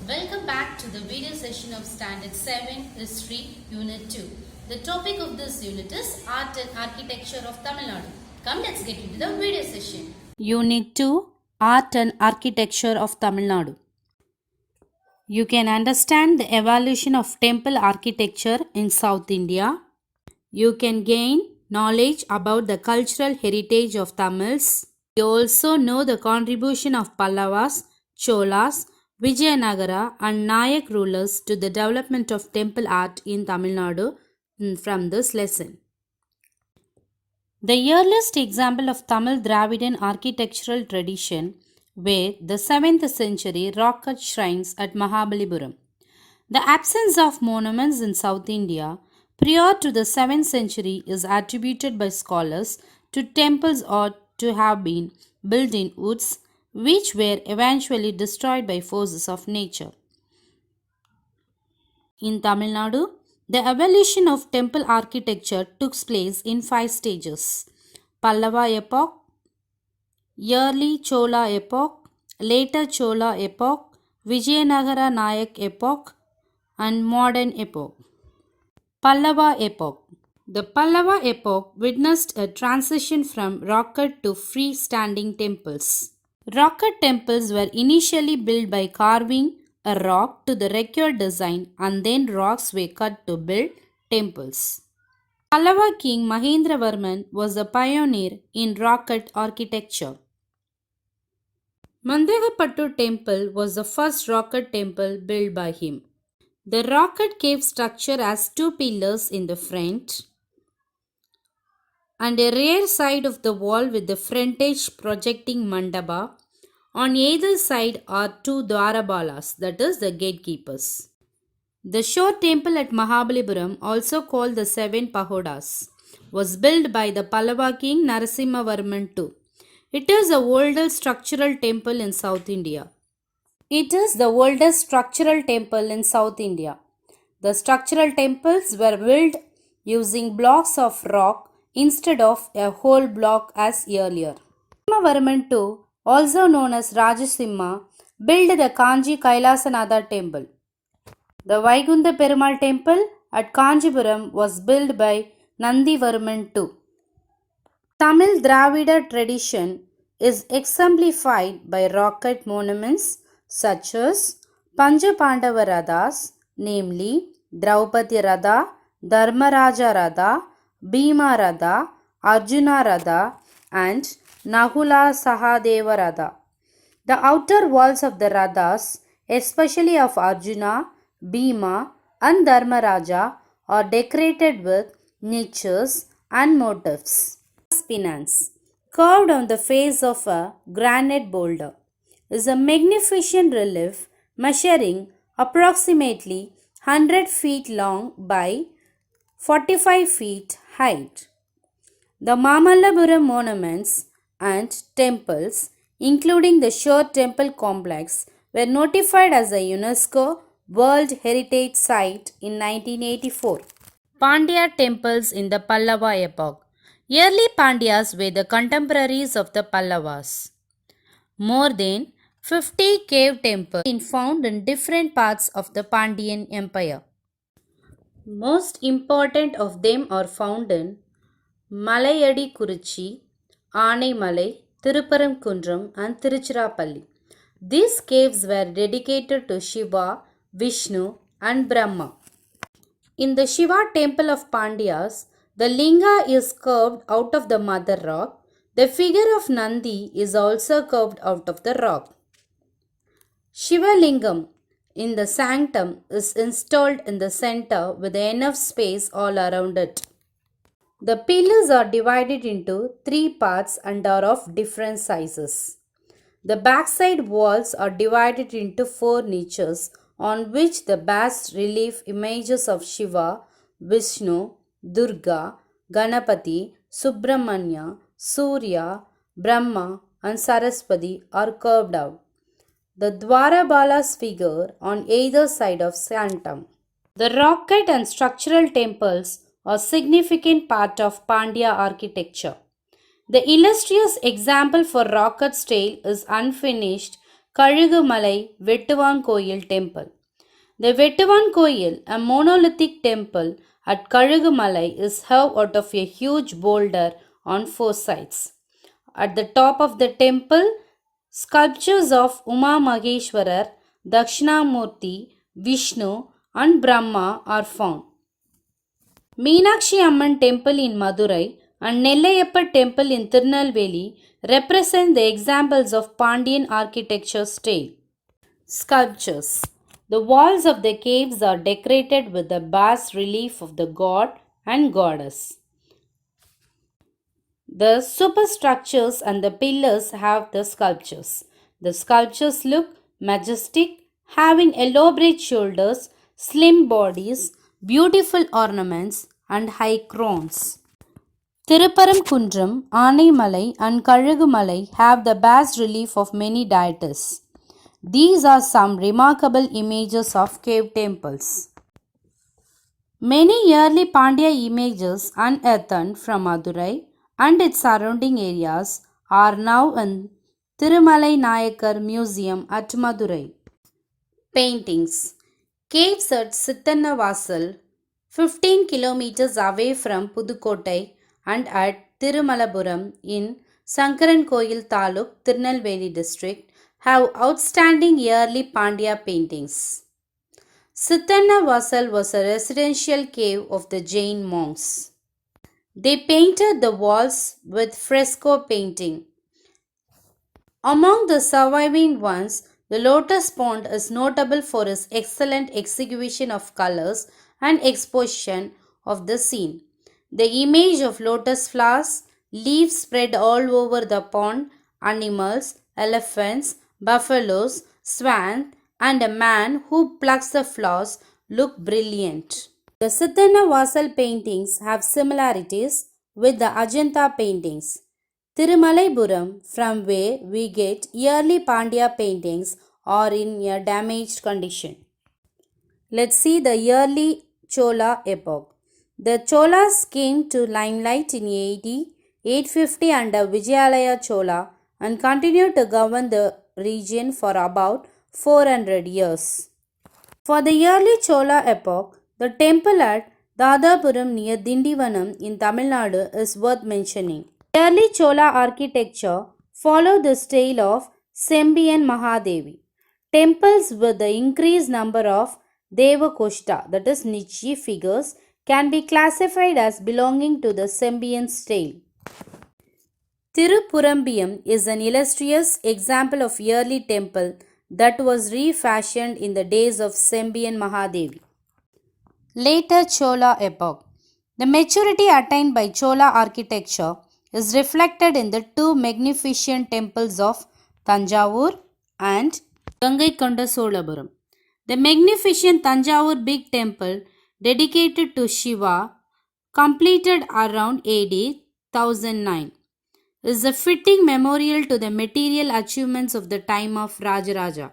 Welcome back to the video session of Standard 7 History Unit 2. The topic of this unit is Art and Architecture of Tamil Nadu. Come, let's get into the video session. Unit 2, Art and Architecture of Tamil Nadu. You can understand the evolution of temple architecture in South India. You can gain knowledge about the cultural heritage of Tamils. You also know the contribution of Pallavas, Cholas, Vijayanagara and Nayak rulers to the development of temple art in Tamil Nadu from this lesson. The earliest example of Tamil Dravidian architectural tradition were the 7th century rock cut shrines at Mahabalipuram. The absence of monuments in South India prior to the 7th century is attributed by scholars to temples or to have been built in woods, which were eventually destroyed by forces of nature. In Tamil Nadu, the evolution of temple architecture took place in 5 stages: Pallava epoch, early Chola epoch, later Chola epoch, Vijayanagara Nayak epoch, and modern epoch. Pallava epoch. The Pallava epoch witnessed a transition from rock cut to freestanding temples. Rock cut temples were initially built by carving a rock to the required design and then rocks were cut to build temples. Pallava king Mahendravarman was a pioneer in rock cut architecture. Mandagapattu temple was the first rock cut temple built by him. The rock cut cave structure has 2 pillars in the front and a rear side of the wall with the frontage projecting mandapa. On either side are 2 dwarabalas, that is the gatekeepers. The shore temple at Mahabalipuram, also called the 7 pagodas, was built by the Pallava king Narasimhavarman II. It is the oldest structural temple in South India. It is the oldest structural temple in South India. The structural temples were built using blocks of rock instead of a whole block as earlier. Narasimhavarman II, also known as Rajasimha, built the Kanji Kailasanatha temple. The Vaikunta Perumal temple at Kanjipuram was built by Nandivarman II. Tamil Dravida tradition is exemplified by rock cut monuments such as Panchapandava Rathas, namely Draupadi Ratha, Dharmaraja Ratha, Bhima Ratha, Arjuna Ratha, and Nahula Sahadeva Ratha. The outer walls of the Rathas, especially of Arjuna, Bhima, and Dharmaraja, are decorated with niches and motifs. Spinance, carved on the face of a granite boulder, is a magnificent relief measuring approximately 100 feet long by 45 feet height. The Mamallapuram monuments and temples, including the Shore Temple complex, were notified as a UNESCO World Heritage Site in 1984. Pandya temples in the Pallava epoch. Early Pandyas were the contemporaries of the Pallavas. More than 50 cave temples have been found in different parts of the Pandyan Empire. Most important of them are found in Malayadi Kurichi, Aanaimalai, Thiruparamkundram and Tiruchirappalli. These caves were dedicated to Shiva, Vishnu and Brahma. In the Shiva temple of Pandyas, the linga is carved out of the mother rock. The figure of Nandi is also carved out of the rock. Shiva Lingam in the sanctum is installed in the center with enough space all around it. The pillars are divided into 3 parts and are of different sizes. The backside walls are divided into 4 niches on which the bas relief images of Shiva, Vishnu, Durga, Ganapati, Subramanya, Surya, Brahma and Saraswati are carved out. The Dwarabala's figure on either side of sanctum. The rock cut and structural temples are a significant part of Pandya architecture. The illustrious example for rock cut style is unfinished Kalugumalai Vettuvan Koil Temple. The Vettuvan Koil, a monolithic temple at Kalugumalai, is held out of a huge boulder on four sides. At the top of the temple, sculptures of Uma Maheshwarar, Dakshinamurti, Vishnu, and Brahma are found. Meenakshi Amman Temple in Madurai and Nellayappa Temple in Tirunelveli represent the examples of Pandyan architecture style. Sculptures. The walls of the caves are decorated with the bas relief of the god and goddess. The superstructures and the pillars have the sculptures. The sculptures look majestic, having elaborate shoulders, slim bodies, beautiful ornaments, and high crowns. Tirupparamkundram, Aanaimalai, and Kalugumalai have the bas relief of many deities. These are some remarkable images of cave temples. Many early Pandya images unearthed from Madurai and its surrounding areas are now in Thirumalai Nayakar Museum at Madurai. Paintings. Caves at Sittanavasal, 15 kilometers away from Pudukottai, and at Tirumalapuram in Sankarankoil Taluk, Tirunelveli district have outstanding early Pandya paintings. Sittanavasal was a residential cave of the Jain monks. They painted the walls with fresco painting. Among the surviving ones, the lotus pond is notable for its excellent execution of colors and exposition of the scene. The image of lotus flowers, leaves spread all over the pond, animals, elephants, buffaloes, swans, and a man who plucks the flowers look brilliant. The Sittanavasal paintings have similarities with the Ajanta paintings. Tirumalapuram, from where we get early Pandya paintings, are in a damaged condition. Let's see the early Chola epoch. The Cholas came to limelight in AD 850 under Vijayalaya Chola and continued to govern the region for about 400 years. For the early Chola epoch, the temple at Dadapuram near Dindivanam in Tamil Nadu is worth mentioning. Early Chola architecture followed the style of Sembiyan Mahadevi. Temples with the increased number of Devakoshta, that is niche figures, can be classified as belonging to the Sembiyan style. Tirupurambiyam is an illustrious example of early temple that was refashioned in the days of Sembiyan Mahadevi. Later Chola epoch. The maturity attained by Chola architecture is reflected in the two magnificent temples of Tanjavur and Gangaikonda Solapuram. The magnificent Tanjavur big temple dedicated to Shiva, completed around AD 1009, is a fitting memorial to the material achievements of the time of Rajaraja.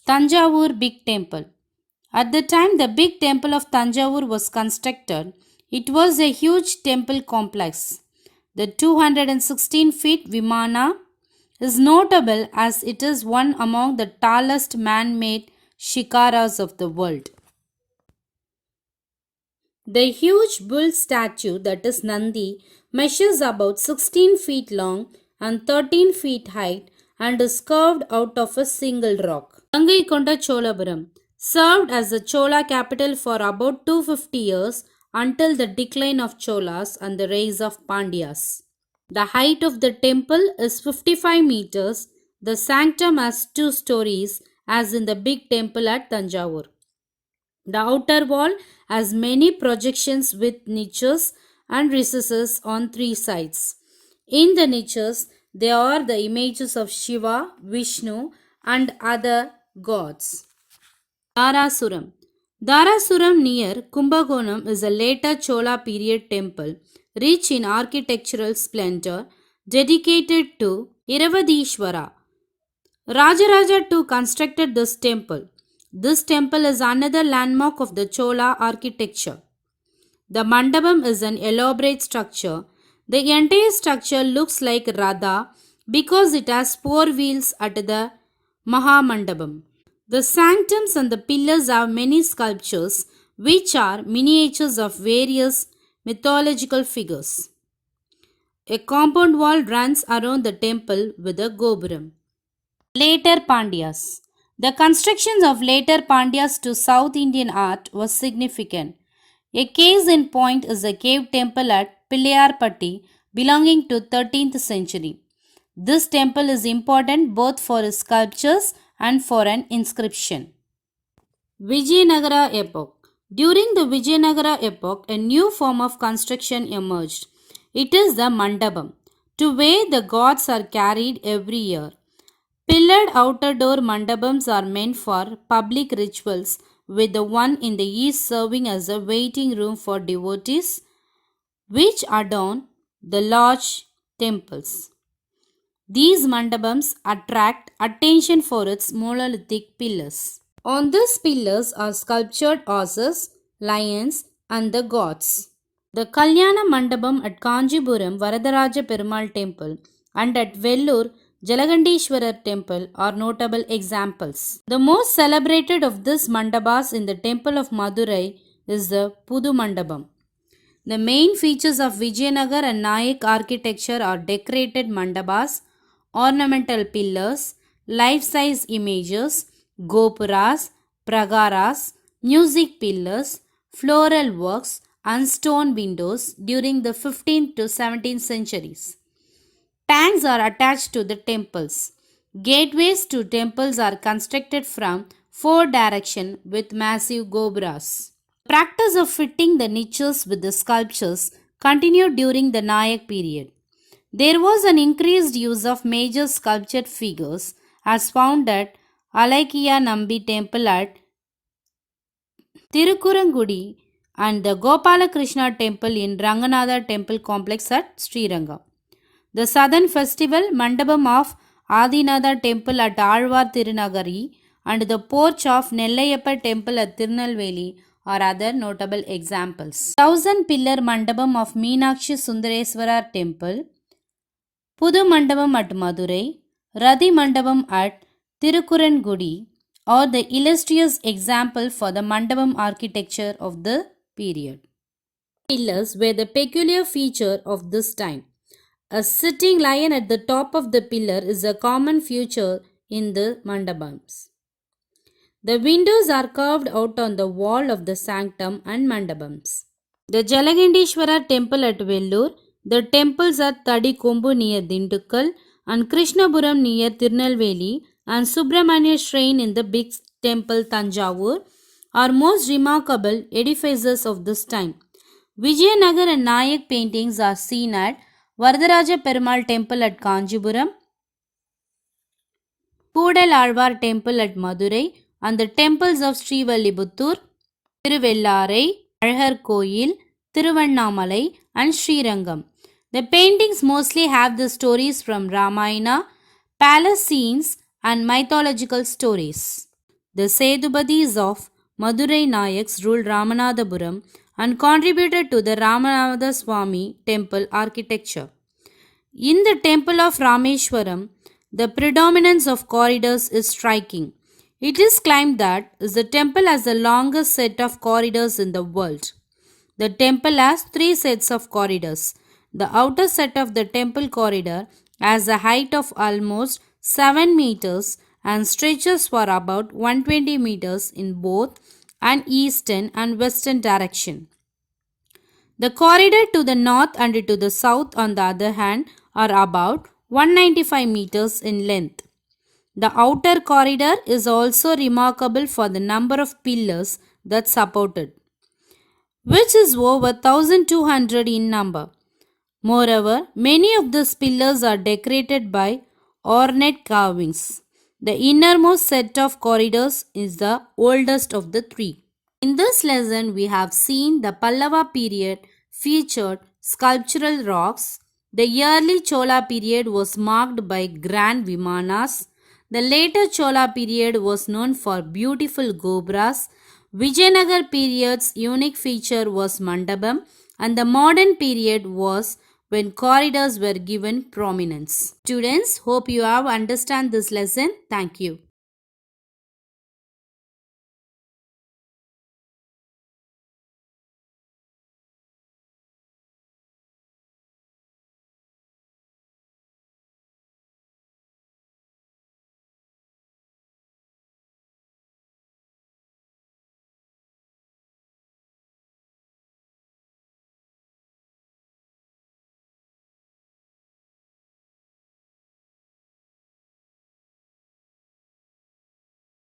Tanjavur Big Temple. At the time the big temple of Tanjavur was constructed, it was a huge temple complex. The 216 feet Vimana is notable as it is one among the tallest man-made shikaras of the world. The huge bull statue, that is Nandi, measures about 16 feet long and 13 feet height and is carved out of a single rock. Gangaikonda Cholapuram served as the Chola capital for about 250 years until the decline of Cholas and the rise of Pandyas. The height of the temple is 55 meters. The sanctum has 2 stories as in the big temple at Tanjavur. The outer wall has many projections with niches and recesses on 3 sides. In the niches, there are the images of Shiva, Vishnu, and other gods. Dharasuram. Dharasuram near Kumbakonam is a later Chola period temple rich in architectural splendor dedicated to Iravadishwara. Rajaraja too constructed this temple. This temple is another landmark of the Chola architecture. The mandapam is an elaborate structure. The entire structure looks like Radha because it has 4 wheels at the Mahamandabam. The sanctums and the pillars have many sculptures which are miniatures of various mythological figures. A compound wall runs around the temple with a gopuram. Later Pandyas. The constructions of later Pandyas to South Indian art was significant. A case in point is a cave temple at Pillayarpatti belonging to 13th century. This temple is important both for its sculptures and for an inscription. Vijayanagara epoch. During the Vijayanagara epoch, a new form of construction emerged. It is the mandapam, to where the gods are carried every year. Pillared outer door mandapams are meant for public rituals, with the one in the east serving as a waiting room for devotees, which adorn the large temples. These mandapams attract attention for its monolithic pillars. On these pillars are sculptured horses, lions, and the gods. The Kalyana Mandapam at Kanjipuram Varadaraja Perumal Temple and at Vellur Jalagandishwarar Temple are notable examples. The most celebrated of these mandapas in the temple of Madurai is the Pudu Mandapam. The main features of Vijayanagar and Nayak architecture are decorated mandapas, ornamental pillars, life-size images, gopuras, pragaras, music pillars, floral works, and stone windows during the 15th to 17th centuries. Tanks are attached to the temples. Gateways to temples are constructed from four directions with massive gopuras. The practice of fitting the niches with the sculptures continued during the Nayak period. There was an increased use of major sculptured figures as found at Alaikiya Nambi temple at Tirukurangudi and the Gopalakrishna temple in Ranganatha temple complex at Sriranga. The southern festival Mandapam of Adinatha temple at Alvar Tirunagari and the porch of Nellayappa temple at Tirunelveli are other notable examples. Thousand pillar Mandapam of Meenakshi Sundareswara temple, Pudu Mandapam at Madurai, Radhi Mandapam at Tirukurangudi are the illustrious example for the Mandapam architecture of the period. Pillars were the peculiar feature of this time. A sitting lion at the top of the pillar is a common feature in the mandapams. The windows are carved out on the wall of the sanctum and mandapams. The Jalagandishwara temple at Vellur, the temples at Tadikombu near Dindukkal and Krishnapuram near Tirunelveli and Subramanya Shrine in the big temple Tanjavur are most remarkable edifices of this time. Vijayanagar and Nayak paintings are seen at Varadaraja Perumal temple at Kanjipuram, Poodal Alvar temple at Madurai and the temples of Srivalibuttur, Tiruvellarai, Alhar Koil, Tiruvannamalai and Srirangam. The paintings mostly have the stories from Ramayana, palace scenes and mythological stories. The Sedubadis of Madurai Nayaks ruled Ramanathapuram and contributed to the Ramanatha Swami temple architecture. In the temple of Rameshwaram, the predominance of corridors is striking. It is claimed that the temple has the longest set of corridors in the world. The temple has three sets of corridors. The outer set of the temple corridor has a height of almost 7 meters and stretches for about 120 meters in both an eastern and western direction. The corridor to the north and to the south, on the other hand, are about 195 meters in length. The outer corridor is also remarkable for the number of pillars that support it, which is over 1200 in number. Moreover, many of these pillars are decorated by ornate carvings. The innermost set of corridors is the oldest of the three. In this lesson, we have seen the Pallava period featured sculptural rocks. The early Chola period was marked by grand vimanas. The later Chola period was known for beautiful gopuras. Vijayanagar period's unique feature was mandapam, and the modern period was when corridors were given prominence. Students, hope you have understand this lesson. Thank you.